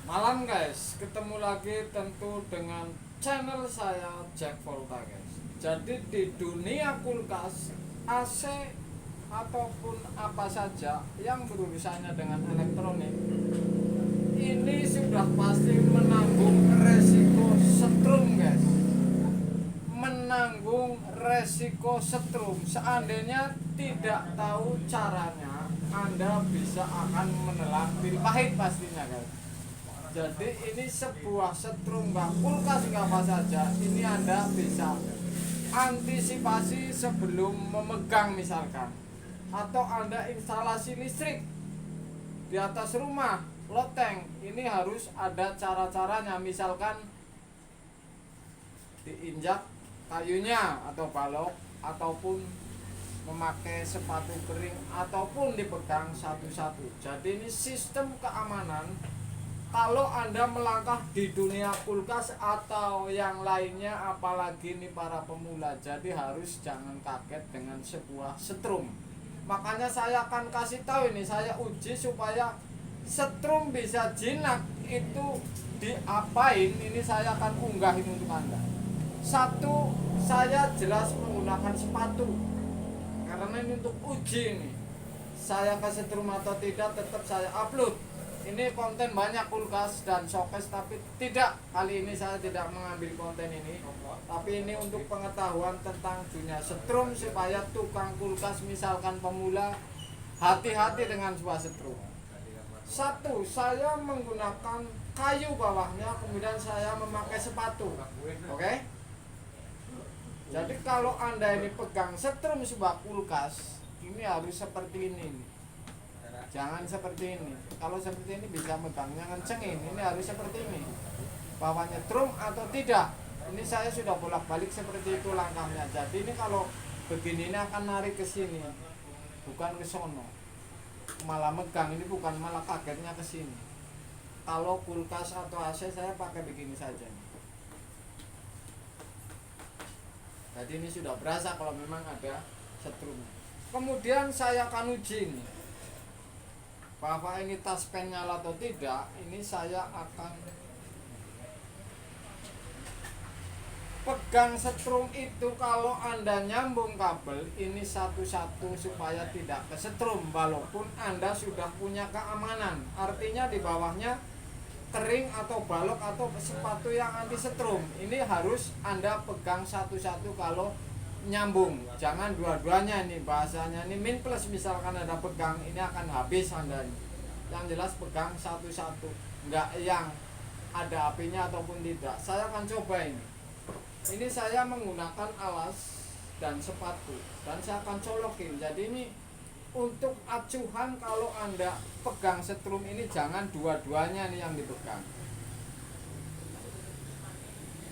Malam guys, ketemu lagi tentu dengan channel saya Jack Volta guys. Jadi di dunia kulkas, AC ataupun apa saja yang berurusannya dengan elektronik, ini sudah pasti menanggung resiko setrum guys. Menanggung resiko setrum. Seandainya tidak tahu caranya, Anda bisa akan menelan pil pahit pastinya guys. Jadi ini sebuah setrum, nggak kulkas nggak apa saja, ini Anda bisa antisipasi sebelum memegang misalkan, atau Anda instalasi listrik di atas rumah loteng, ini harus ada cara-caranya. Misalkan diinjak kayunya atau balok, ataupun memakai sepatu kering, ataupun dipegang satu-satu. Jadi ini sistem keamanan kalau Anda melangkah di dunia kulkas atau yang lainnya, apalagi ini para pemula. Jadi harus jangan kaget dengan sebuah setrum. Makanya saya akan kasih tahu ini, saya uji supaya setrum bisa jinak itu diapain. Ini saya akan unggahin untuk Anda. Satu, saya jelas menggunakan sepatu karena ini untuk uji ini. Saya kesetrum atau tidak tetap saya upload. Ini konten banyak kulkas dan showcase, tapi tidak, kali ini saya tidak mengambil konten ini, tapi ini untuk pengetahuan tentang dunia setrum supaya tukang kulkas misalkan pemula hati-hati dengan sebuah setrum. Satu, saya menggunakan kayu bawahnya, kemudian saya memakai sepatu. Oke? Jadi kalau Anda ini pegang setrum sebuah kulkas, ini harus seperti ini. Jangan seperti ini. Kalau seperti ini bisa megangnya kencengin. Ini harus seperti ini. Bawahnya trum atau tidak. Ini saya sudah bolak-balik seperti itu langkahnya. Jadi ini kalau begini ini akan narik ke sini, bukan ke sono. Malah megang, ini bukan malah kagetnya ke sini. Kalau kulkas atau AC saya pakai begini saja. Jadi ini sudah berasa kalau memang ada setrum. Kemudian saya akan uji ini, bahwa ini tas pen nyala atau tidak. Ini saya akan pegang setrum itu. Kalau Anda nyambung kabel ini satu-satu supaya tidak kesetrum, walaupun Anda sudah punya keamanan. Artinya di bawahnya kering atau balok atau sepatu yang anti setrum. Ini harus Anda pegang satu-satu kalau nyambung, jangan dua-duanya. Ini bahasanya ini min plus, misalkan Anda pegang ini akan habis Anda. Yang jelas pegang satu-satu, enggak yang ada apinya ataupun tidak. Saya akan coba ini. Ini saya menggunakan alas dan sepatu dan saya akan colokin. Jadi ini untuk acuhan kalau Anda pegang setrum ini, jangan dua-duanya nih yang dipegang.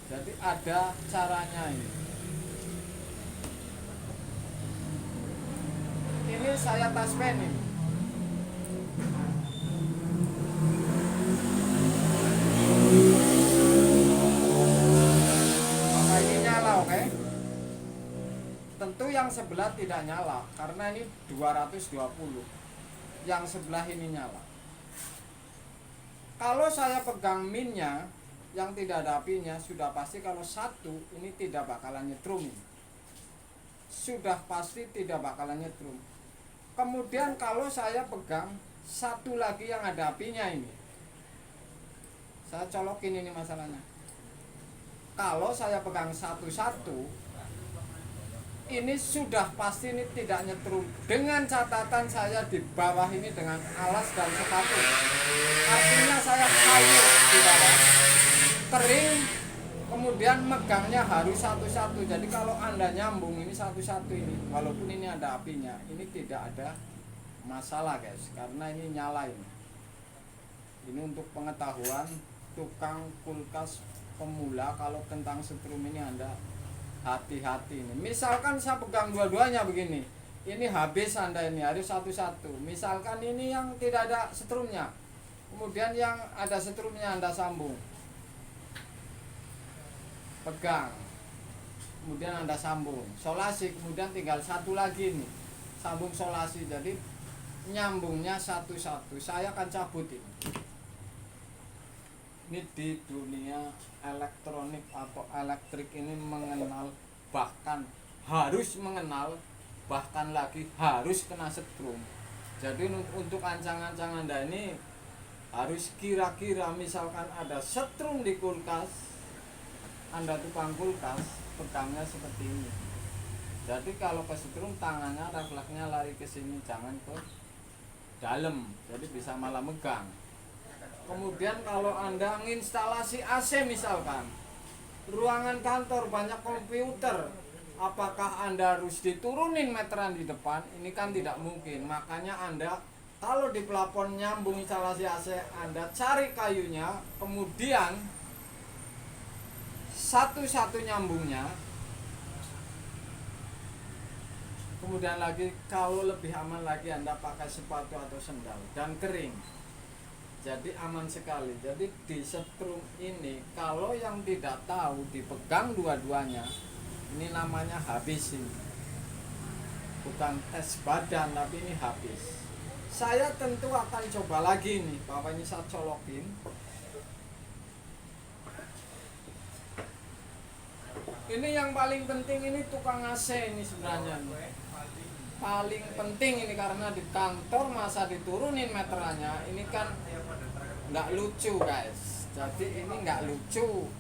Jadi ada caranya ini. Ini saya tas pen ini. Maka ini nyala, oke? Tentu yang sebelah tidak nyala karena ini 220. Yang sebelah ini nyala. Kalau saya pegang minnya yang tidak ada apinya, sudah pasti kalau satu ini tidak bakalan nyetrum. Sudah pasti tidak bakalan nyetrum. Kemudian kalau saya pegang satu lagi yang ada apinya ini, saya colokin ini masalahnya. Kalau saya pegang satu-satu, ini sudah pasti ini tidak nyetrum. Dengan catatan saya di bawah ini dengan alas dan sepatu. Artinya saya kayu di bawah, kering, kemudian megangnya harus satu-satu. Jadi kalau Anda nyambung ini satu-satu ini, walaupun ini ada apinya, ini tidak ada masalah guys, karena ini nyala ini. Ini untuk pengetahuan tukang kulkas pemula, kalau tentang setrum ini Anda hati-hati ini. Misalkan saya pegang dua-duanya begini, ini habis Anda, ini harus satu-satu. Misalkan ini yang tidak ada setrumnya, kemudian yang ada setrumnya Anda sambung, pegang, kemudian Anda sambung solasi, kemudian tinggal satu lagi nih sambung solasi. Jadi nyambungnya satu-satu. Saya akan cabut ini. Ini di dunia elektronik atau elektrik ini mengenal, bahkan harus mengenal, bahkan lagi harus kena setrum. Jadi untuk ancang-ancang Anda ini harus kira-kira misalkan ada setrum di kulkas, Anda tukang kulkas, pegangnya seperti ini. Jadi kalau kesetrum tangannya refleksnya lari ke sini, jangan ke dalam, jadi bisa malah megang. Kemudian kalau Anda menginstalasi AC misalkan, ruangan kantor banyak komputer, apakah Anda harus diturunin meteran di depan? Ini kan tidak mungkin. Makanya Anda kalau di plafon nyambung instalasi AC, Anda cari kayunya, kemudian satu-satu nyambungnya. Kemudian lagi kalau lebih aman lagi Anda pakai sepatu atau sendal dan kering. Jadi aman sekali. Jadi di setrum ini kalau yang tidak tahu dipegang dua-duanya, ini namanya habis ini. Bukan tes badan tapi ini habis. Saya tentu akan coba lagi nih. Bapak ini saya colokin. Ini yang paling penting ini tukang AC ini sebenarnya nih. Paling penting ini karena di kantor masa diturunin meterannya, ini kan nggak lucu guys. Jadi ini nggak lucu.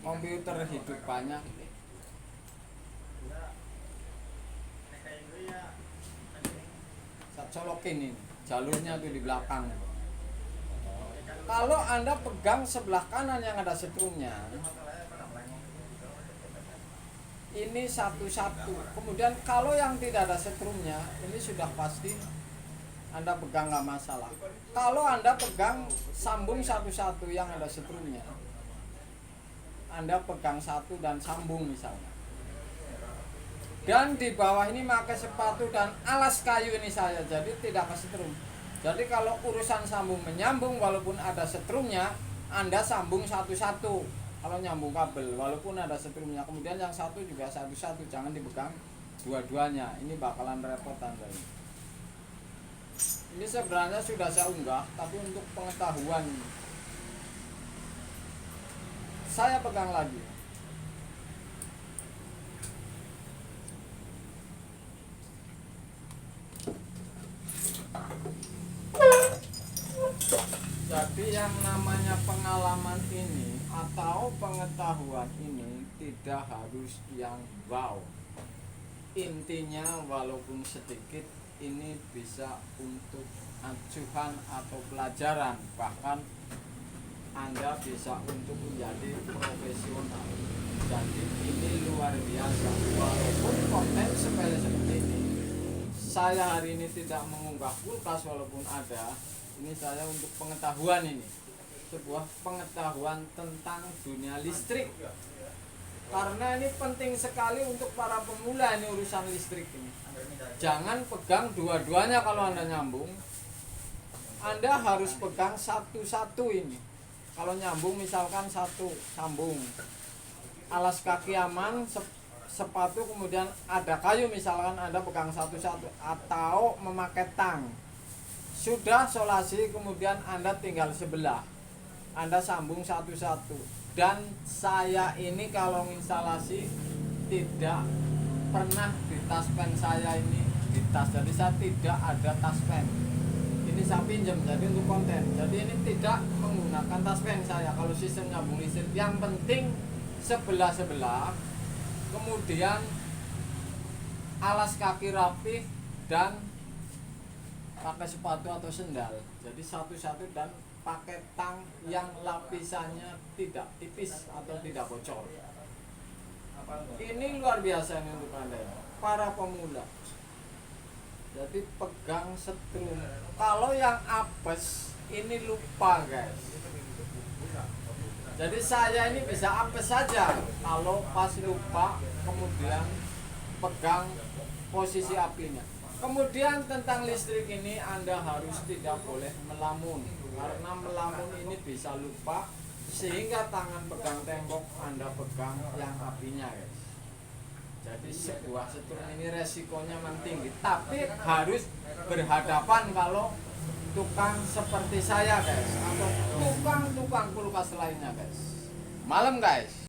Komputer hidup banyak. Saya colokin ini, jalurnya tuh di belakang. Kalau Anda pegang sebelah kanan yang ada setrumnya, ini satu-satu. Kemudian kalau yang tidak ada setrumnya, ini sudah pasti Anda pegang nggak masalah. Kalau Anda pegang sambung satu-satu yang ada setrumnya, Anda pegang satu dan sambung misalnya. Dan di bawah ini pakai sepatu dan alas kayu ini saya, jadi tidak kesetrum. Jadi kalau urusan sambung menyambung walaupun ada setrumnya, Anda sambung satu-satu. Kalau nyambung kabel walaupun ada setrumnya, kemudian yang satu juga satu-satu, jangan dipegang dua-duanya. Ini bakalan repot Anda. Ini sebenarnya sudah saya unggah, tapi untuk pengetahuan saya pegang lagi. Jadi yang namanya pengalaman ini atau pengetahuan ini tidak harus yang wow. Intinya walaupun sedikit ini bisa untuk acuan atau pelajaran, bahkan Anda bisa untuk menjadi profesional. Jadi ini luar biasa. Walaupun konten sepele seperti ini, saya hari ini tidak mengunggah kulkas walaupun ada. Ini saya untuk pengetahuan ini, sebuah pengetahuan tentang dunia listrik. Karena ini penting sekali untuk para pemula ini urusan listrik ini. Jangan pegang dua-duanya kalau Anda nyambung. Anda harus pegang satu-satu ini. Kalau nyambung misalkan satu, sambung. Alas kaki aman, sepatu kemudian ada kayu misalkan Anda pegang satu-satu. Atau memakai tang. Sudah solasi kemudian Anda tinggal sebelah, Anda sambung satu-satu. Dan saya ini kalau instalasi tidak pernah di taspen saya ini di tas, jadi saya tidak ada taspen. Ini saya pinjam jadi untuk konten. Jadi ini tidak menggunakan taspen saya kalau sistem nyambung listrik. Yang penting sebelah-sebelah, kemudian alas kaki rapih dan pakai sepatu atau sendal. Jadi satu-satu dan pakai tang yang lapisannya tidak tipis atau tidak bocor. Ini luar biasa ini untuk Anda para pemula. Jadi pegang setrum. Kalau yang apes ini lupa guys. Jadi saya ini bisa apes saja kalau pas lupa kemudian pegang posisi apinya. Kemudian tentang listrik ini Anda harus tidak boleh melamun, karena melamun ini bisa lupa sehingga tangan pegang tembok Anda pegang yang apinya guys. Jadi sebuah setrum ini resikonya memang tinggi, tapi harus berhadapan kalau tukang seperti saya guys, atau tukang kulkas lainnya guys. Malam guys.